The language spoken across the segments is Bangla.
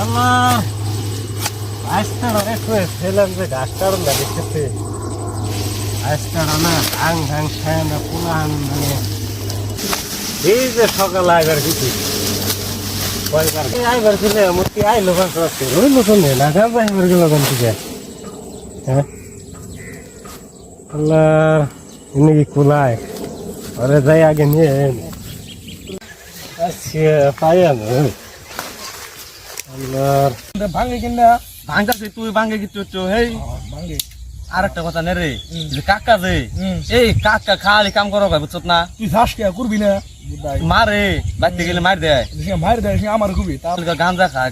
আমার আজটা অনেক হয়েছিলাম যে গাছ কারণ না দেখতেছে আজটা না ভাং ভাং খায় না পুরান মানে এই যে সকাল আইবার কিছু আইবার ছিল মূর্তি আইলো করছে রইল শুনে না গাছ আইবার গেল কোন থেকে হ্যাঁ আল্লাহ এনে কি কুলায় আরে যাই আগে নিয়ে আচ্ছা পাইয়া না আল্লাহ ভাঙে কিনা ভাঙতাছে তুই ভাঙে কিছু হেই ভাঙে আর একটা কথা নে রে কাকা যে এই কাকা খালি কাম করো ভাই বুঝছত না তুই যাস কে করবি না মারে বাইতে গেলে মার দেয় মার দেয় আমার খুবই গাঞ্জা খায়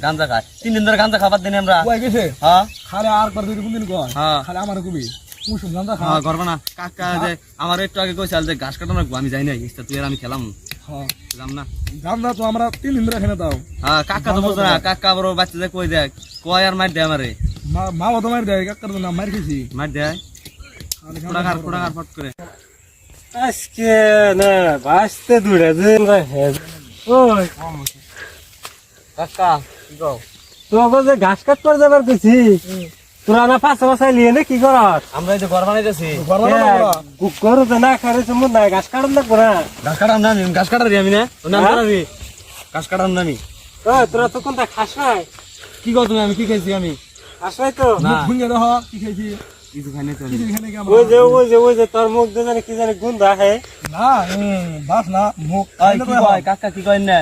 3 দিন ধরে গাঞ্জা খাবার দিন আমরা কই গেছে হ্যাঁ খালি আর কর দিন কোন দিন কয় খালি আমার খুবই মুসুম গাঞ্জা খা হ্যাঁ করব না কাকা যে আমার একটু আগে কইছাল যে ঘাস কাটা লাগবো আমি যাই না ইস্তা তুই আর আমি খেলাম হ্যাঁ যাম না গাঞ্জা তো আমরা 3 দিন ধরে খেলে দাও হ্যাঁ কাকা তো বলছ না কাকা বড় বাচ্চা যে কই দেয় কয় আর মার দেয় আমারে মা তো মার দেয় কাকার তো না মার খেছি মার দেয় কুড়াঘার ফট করে আজকে না বাঁচতে দূরে যে ওই কাকা কি কও তোকে যে ঘাস কাটবার যাবার কইছি তোরা না পাঁচ বছর লিয়ে না কি করস আমরা এই যে ঘর বানাইতেছি গরু তো না খারে সমুদ নাই ঘাস কাটন না করা ঘাস কাটার না ঘাস কাটারি আমি না নাম করাবি ঘাস কাটার না আমি তোরা তো কোনটা খাস নাই কি কও তুমি আমি কি খাইছি আমি খাস নাই তো না ভুঙ্গে দেখ কি খাইছি কিছু খাই নাই তো ওই যে তোর মুখ দিয়ে জানি কি জানি গন্ধ আহে না বাস না মুখ কি কয় কাকা কি কয় না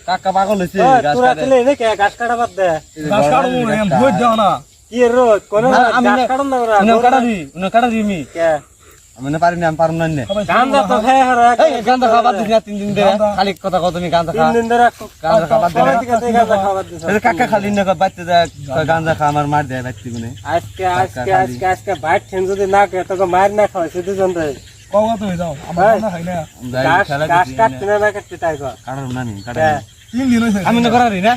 কাকা পাগল হইছে তোরা চলে নে কে ঘাস কাটা বাদ দে ঘাস কাটু এম ভোট দাও না কি রোজ কোন ঘাস কাটন না ওরা উনি কাটাবি আমি কে আমি না পারি না আমি পারুম না গান্দা তো খায় হরা গান্দা খাবার দিছ না 3 দিন ধরে খালি কথা কও তুমি গান্দা খা 3 দিন ধরে গান্দা খাবার দে গান্দা খাবার দিছ কাকা খালি না বাইতে যায় গান্দা খা আমার মার দেয় বাইতে গুনে আজকে বাইট ঠেন যদি না কে তোকে মার না খাওয়াই শুধু জন রে কওয়া তো হই যাও আমরা না খাই না গাছ কাটতে না কাটতে তাই কর কাটার না নি কাটার 3 দিন হইছে আমি না করারি না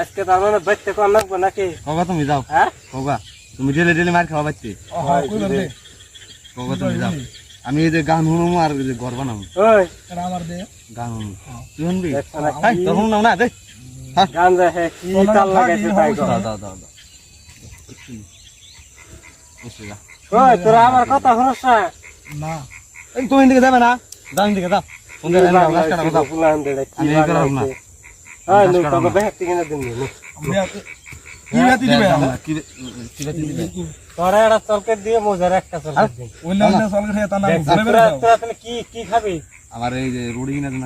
আজকে তার মানে বাইতে কোন লাগবে নাকি কওয়া তুমি যাও হ্যাঁ কওয়া তুমি ডেলে মার খাওয়া বাইতে কওয়া তুমি যাও আমি এই যে গান শুনুম আর এই যে ঘর বানাম ওই এটা আমার দে গান শুনুম তুই শুনবি হাই তোর শুন না দে গান যা হে কি তাল লাগাইছে তাই কর দাও ওই তোরা আমার কথা শুনছ না এই তুমি এদিকে যাবে না যাও এদিকে যাও কোন দিকে যাও গাছ কাটা দাও ফুলান দেড় কি করব না হ্যাঁ নো তোকে বেহতি কিনে দিন কি বেহতি দিবে কি বেহতি দিবে তোরা এটা চলকে দিয়ে মোজার একটা চলকে দিন অন্য চলকে দিয়ে তা না তোরা তাহলে কি খাবি আমার এই যে রুটি কিনা দেন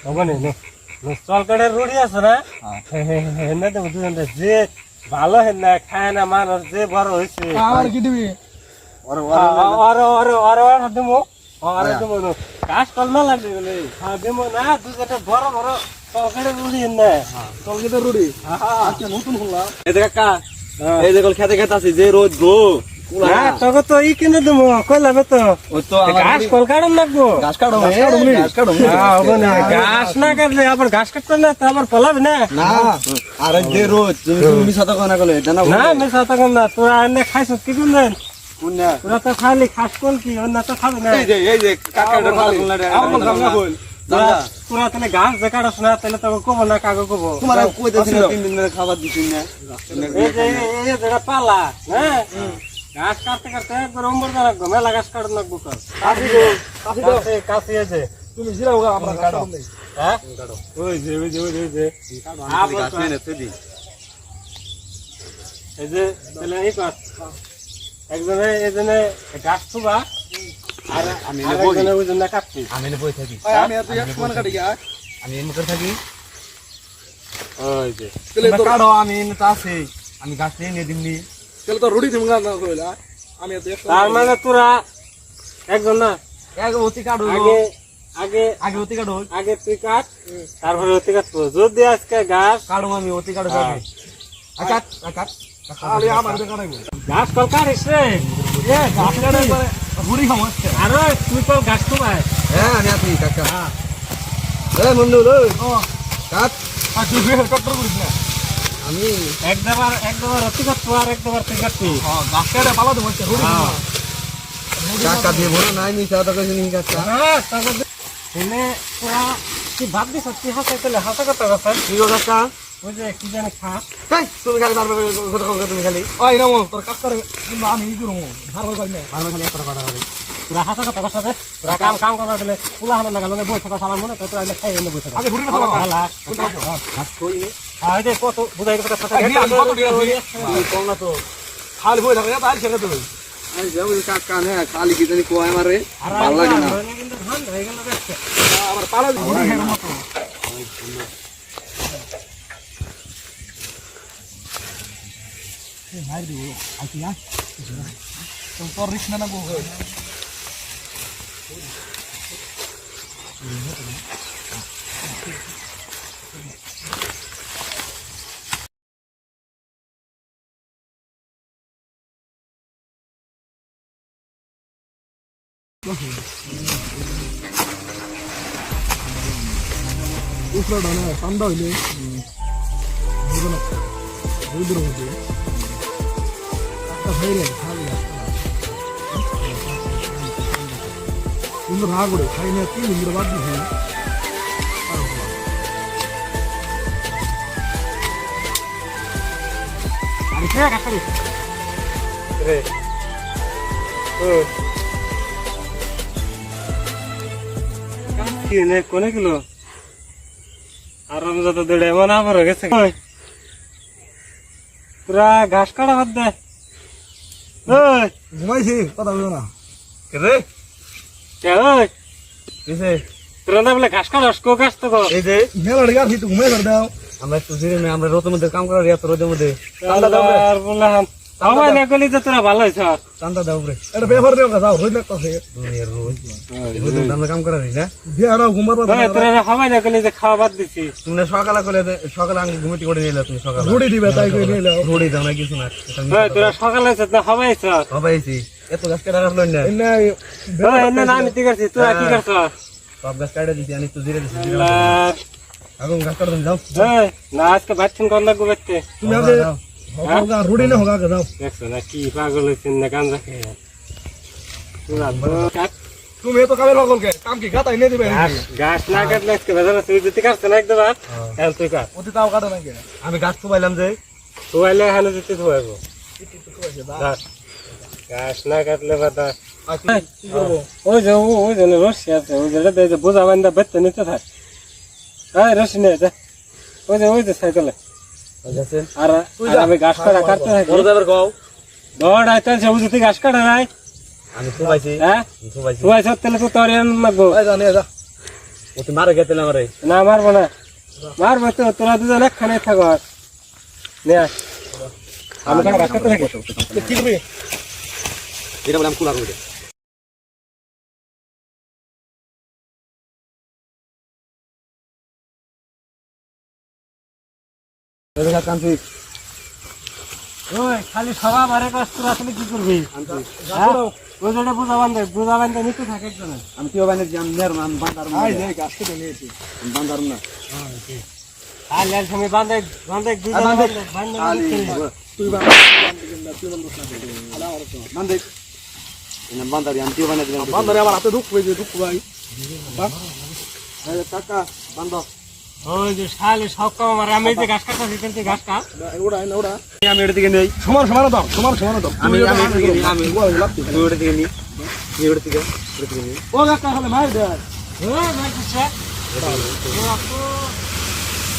হবে না চলকের রুটি আছে না হ্যাঁ না তো দুজন যে ভালো হেন না খায় না মানুষ যে বড় হইছে আর কি দিবি আর দেবো গাছ কলমা লাগবে বলে হ্যাঁ দেবো না দুটা বড় বড় চলকের রুটি হেন না চলকে রুটি আচ্ছা নতুন হলাম এই যে কাকা এই যে খেতে খেতে আছে যে রোদ গো তোকে তো ই কিনে দেবো কইলাম তো ঘাস কল কাটন লাগবো ঘাস কাটো ঘাস না কাটলে আবার ঘাস কাটবে না তো আবার পলাবি না না আরে যে রোদ তুমি মিছা তো না কলে এটা না মিছা তো না তোরা এনে খাইছ কি করলেন তোরা তো খালি খাস কল কি অন্য তো খাবে না এই যে কাকাটা খালি আমার গামলা কইল তোরা তাহলে ঘাস যে কাটছ না তাহলে তোকে কব না কাগো কব তোমার কইতেছি না 3 দিন ধরে খাবার দিছিস না এই যে যেটা পালা হ্যাঁ ঘাস কাটতে কাটতে একবার অম্বর করা লাগবে মেলা ঘাস কাটন লাগবো কাশি আছে তুমি জিরাও আমরা কাটো হ্যাঁ ওই যে এই যে তাহলে এই কর একজনে এজনে ঘাস থুবা আর আমি একজনে ওইজনে কাটছি আমি বই থাকি আমি এত এক সমান কাটি আমি এমন করে থাকি ওই যে তাহলে তো কাটো আমি তো আছে আমি ঘাস নিয়ে দিমনি তাহলে তো রুটি তুমি না কইলা আমি এত এক তার মানে তোরা একজন না এক অতি কাটো আগে অতি কাটো আগে তুই কাট তারপরে অতি কাটবো যদি আজকে ঘাস কাটো আমি অতি কাটো যাবে আকাট খালি আমার দে কাটাইবো ঘাস কল কাটিস রে এ ঘাস কাটাই পরে রুটি খাওয়াচ্ছে আরে তুই তো ঘাস খাবাই হ্যাঁ আমি আছি কাকা এ মন্ডু লই ও কাট আর তুই কত করিস না আমি একবার অতি কাটবো আর একবার তুই কাটবি হ্যাঁ ঘাস কাটা পালা তো হচ্ছে রুটি কাকা দিয়ে বলো নাই নি চাটা কইছ নি কাকা হ্যাঁ তারপর এনে তোরা কি ভাব দিছ তুই হাসা তাহলে হাসা কথা কথা কি গো কাকা ওই যে কি জানি খা এই তুমি খালি মারবে কথা কথা তুমি খালি ওই নামো তোর কাকার কিংবা আমি কি করব ভালো কই না ভালো খালি একটা কথা হবে তোরা হাসা কথা কথা দে তোরা কাম করা দিলে পুলা হানা লাগা মানে বই থাকা সালাম মনে তো তোরা খাই এনে বই থাকা আগে ঘুরে না সালাম হালা হাত কই নে এই যে কত বুঝাই কথা কথা কত দিয়া হই কোন না তো খালি বই থাকে তাই ছেড়ে দেবে আই যাও কাকা নে খালি কি জানি কোয় মারে ভালো লাগে না কিন্তু ধান হয়ে গেল দেখতে আমার পালা ঘুরে হের মতো ভাই দিব আইয়া তোর রিক্স না গো উপরে ডানা ঠান্ডা হইলে দুধের মধ্যে একটা হয়ে যায় কিন্তু ভাগ করে খাই না কি নিন্দে বাদ দিছে আরে কে কাকা রে ও কি নে কোনে কিলো আরাম যত দেড়ে মনে আবার গেছে পুরা ঘাস কাটা বাদ দে ঘুমাইছি কথা বলো না রে কে ওই কিসে তোরা না বলে ঘাস কাটাস কো ঘাস তো এই যে মেলা গাছ তুই ঘুমাই ধর দাও আমরা একটু জিরে না আমরা রোদের মধ্যে কাম করার এত রোদের মধ্যে চান্দা দাও আর বললাম আমার না গলি তো তোরা ভালো হইছ চান্দা দাও রে এটা ব্যবহার দেও দাও হই না কথা রোদের আমরা কাম করার না বিয়ারা ঘুমাবো তোরা হাওয়াই না গলি যে খাওয়া বাদ দিছি তুমি সকালে কইলে সকালে আঙ্গ ঘুমিটি করে নিলে তুমি সকালে রুটি দিবে তাই কই নিলে রুটি দাও না কিছু না তোরা সকালে না হাওয়াই ছ হবাইছি এত গাছ কাটা রাখলো না না না আমি ঠিক আছে তোরা কি করছ সব গাছ কাটা দিছি আমি তো জিরে দিছি আগুন গাছ কাটা দাও না আজকে বাচ্চন কর লাগবে বেতে তুমি আগে হোগা রুটি না হোগা দাও দেখছ না কি পাগল হইছেন না গান রাখে তোরা তুমি এত কামে পাগল কে কাম কি গাতা এনে দিবে গাছ না কাটলে আজকে বেজানা তুই দিতে কাটছ না একদম এখন তুই কাট ওতে তাও কাটা না কে আমি গাছ কোবাইলাম যে তোয়াইলে হানে দিতে ধোয়াবো গাছ না কাটলে বাদা ওই যে ওই যে রশি আছে ওই যে বোঝা বান্ধা বেতে নিতে থাক হ্যাঁ রশি নিয়ে যা ওই যে সাইকেলে আর আমি গাছ কাটা কাটতে থাকি দৌড় আইতে সবুজ তুই গাছ কাটা নাই আমি কোবাইছি হ্যাঁ কোবাইছ তাহলে তো তোর মারবো ওতে মারে গেতে না মারে না মারবো না মারবো তো তোরা দুজন একখানে থাকো নে আমি গাছ কাটতে থাকি কি করবি এটা বলে আমি কুলা করবি খালি সবা বারে কাজ তোরা আসলে কি করবি ওই জন্য বুঝা বান্ধে নিতে থাকে একজন আমি কি বানিয়ে আমি নের নাম বান্দার গাছ কেটে নিয়েছি আমি বান্দার না আর লের সময় বান্ধে তুই বান্দারি আমি কি বানিয়ে দিলাম বান্দারে আমার হাতে ঢুকবে যে ঢুকবো ভাই কাকা বান্দ ওই যে শালি সব কাম আমার আমি যে ঘাস কাটা দিতেন তুই ঘাস কাট ওড়া আমি এটা দিকে নেই সমান দাও আমি ওটা দিকে নিই ওটা দিকে নিই ও কাকা হলে মার দে ওই মার দিছে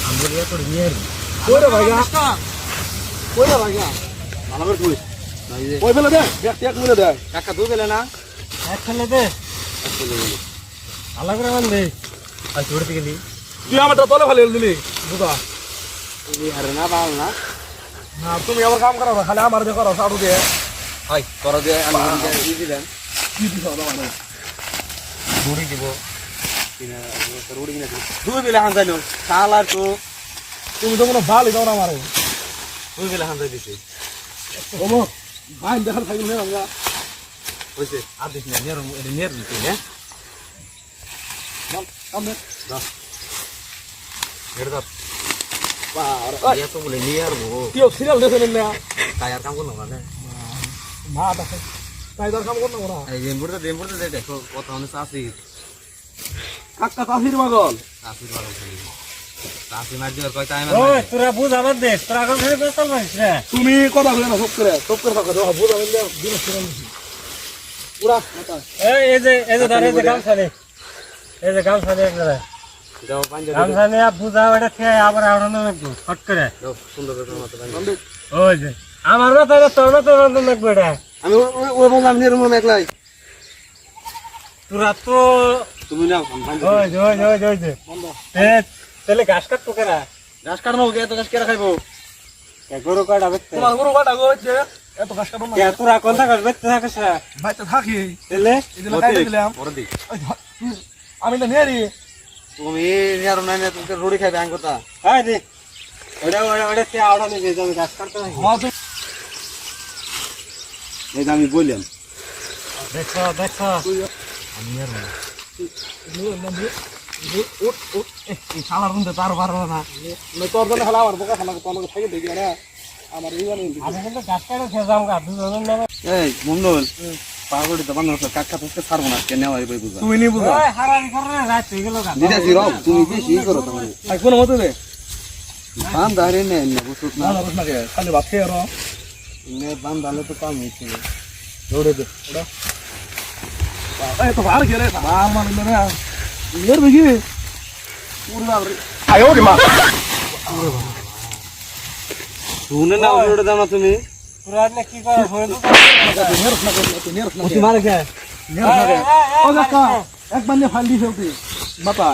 আমরা ইয়া করে নিয়ে ওরে ভাইগা ভালো করে তুই ওই ফেলে দে এক মিলে দে কাকা দুই ফেলে না এক ফেলে দে ভালো করে বান্ধে আর ওটা দিকে নিই তুই আমারটা তলে ফেলে দিলি বুঝা আরে না বাল না না তুমি আমার কাম করো খালি আমার দিয়ে করো সাড়ু দিয়ে হাই করো দিয়ে আমি ইজি দেন কি দিছো মানে রুটি দিব কিনা রুটি কিনা দুই বেলা হান যাইলো শাল আর তো তুমি তো কোনো ভালই দাও না আমারে দুই বেলা হান যাই দিছি ওমো ভাই দেখার খাইল না আমরা হইছে আর দেখ না নের দিতে না বল কামে দাও এর দাও या तो बोले नहीं यार वो क्यों सीरियल देखे नहीं ना टायर काम करना है मां देखो टायर काम करना हो रहा है देमपुर तो देखो কত অনেক সাসি কাকা কাফির পাগল চাষি মার দিবার কয় টাইম ওই তোরা বুঝ আমার দেশ তোরা এখন ফেলে বেসাল পারিস না তুমি কথা বলে না সব করে থাকো দেখো বুঝা বললে জিনিস কিনে নিছি পুরা কথা এই যে ধর এই যে গামছা নে এই যে গামছা নে একবারে দাও পাঞ্জাবি গামছা নে বুঝা ওটা খেয়ে আবার আড়ানো লাগবে ফট করে দাও সুন্দর করে মতো বন্ধু ওই যে আমার মাথা তোর মাথা রান্ধন লাগবে এটা আমি ওই বললাম নিরম একলাই তোরা তো তুমি নাও ওই যে তাহলে ঘাস কাটতো কেনা ঘাস কাটনো কে তো ঘাস কেরা খাইবো গরু কাটা বেচতে তোমার গরু কাটা গো যে এত কাজ করব না তোরা কোন থাকাস বেচতে থাকিস না বাইতে থাকি তাহলে এদিন কাটে দিলাম পরে দি আমি তো নেরি তুমি নিরম নাই না তুমি রুটি খাইবে আং কথা হ্যাঁ দি ওটা কে আড়া নিয়ে যাবে ঘাস কাটতে হ্যাঁ এই যে আমি বললাম দেখো শালার বন্ধু তার পারবো না তোর জন্য খেলা আমার বোকা খানা তো আমাকে থাকে দেখি না আমার এই জানি আমি কিন্তু ঘাস কাটে খেয়ে যাম গা দুজনের নামে এই মন্ডল পাগড়ি তো বান্ধব কাকা তোকে ছাড়বো না কে নেওয়াই বই বুঝা তুই নি বুঝা ওই হারামি করে রাত হয়ে গেল গা দিদা জিরো তুমি বেশি করো তোমার আর কোন মতে দে বান দাঁড়িয়ে নেই না বুঝুত না না রস না কে খালি ভাত খেয়ে আর নে বান দালে তো কাম হইছে দৌড়ে দে ওটা এই তো ভার গেলে মা মানে না লের বেগি পুরা আয়ো রে মা শুনে না ওটা দাও না তুমি তোরা না কি করে হয়ে তো নেরস না কে নেরস না মুসি মারে কে নেরস না কে ও কাকা এক বান্নে ফান্ডি ফেলতি বাতা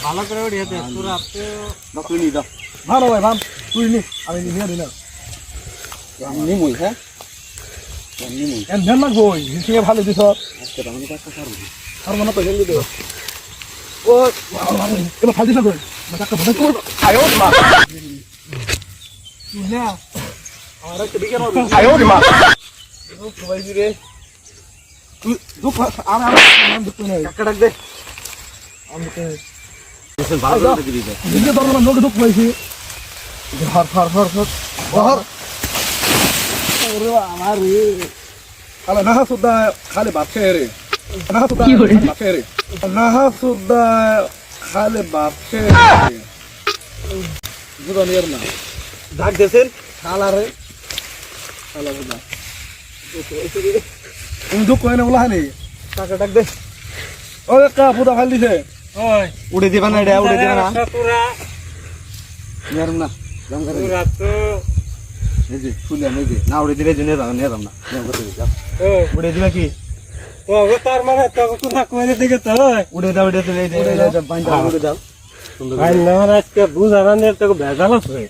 ভালো করে উড়িয়ে দে তোরা তো নকলি নি দাও ভালো ভাই ভাম তুই নি আমি নি নিয়ে দিলাম নি মুই হ্যাঁ নি মুই এন ধ্যান লাগবো হিসেবে ভালো দিছ আজকে তো আমি কাকা ছাড়বো আর মনে তো জলদি দে ও এবার ফালতি না কই মাথা বন্ধ কর আয়ো মা তুই না আর একটা দিকে না আয়ো মা ও ভাই রে তুই দুঃখ আর নাম দুঃখ নাই কাকা ডাক দে আমি তো ভালো করে দিবি দিকে দরবার লোক দুঃখ পাইছি ঘর ঘর ঘর ঘর ঘর ওরে আমার রে খালি না সুদ্ধা খালি ভাত খেয়ে রে না সুদ্ধা ভাত খেয়ে রে না সুদ্ধা খালি ভাত খেয়ে রে বুঝা নিয়ে না ডাক দেছেন খালা রে খালা বুঝা তুমি দুঃখ হয় না বলা হয়নি কাকে ডাক দে ও কা বুদা খালি দিছে ওই উড়ে দিবা না এটা উড়ে দিবা না তোরা নিরম না জম করে তোরা তো এই যে ফুলে নেই যে না উড়ে দিলে জেনে দাও নিরম না জম করে যাও ওই উড়ে দিবা কি তো তার মানে তো কথা কইলে দিকে তো উড়ে দাও উড়ে দিলে এই যে বাইন্দা উড়ে দাও ভাই না আজকে বুঝা বান্ধে তো ভেজাল আছে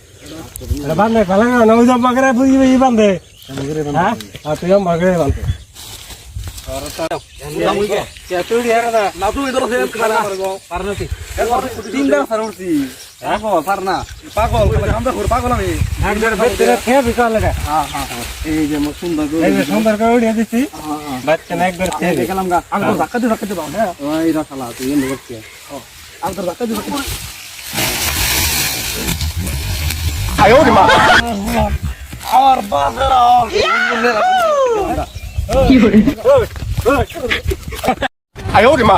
আরে বান্ধে ভালো না ওই জব বাগরে বুঝিবে ই বান্ধে হ্যাঁ আর তুই বাগরে বান্ধে চেতুড়ি আর না না তুই ধরো সে খালা পারনতি তিনবার সারুছি দেখো পার না পাগল আমরা ঘুর পাগল আমি একবার ভিতরে খেয়ে বিকাল লাগা হ্যাঁ হ্যাঁ এই যে mo সুন্দর এই যে সুন্দর করে উড়িয়ে দিছি হ্যাঁ হ্যাঁ বাচ্চা না একবার খেয়ে দে দেখলাম গা আমি ধাক্কা দিয়ে বাবা হ্যাঁ ওই রাখালা তুই এনে বসছি আমি তো ধাক্কা দিয়ে আয়ো রে মা আর বাজারা আয়ো রে মা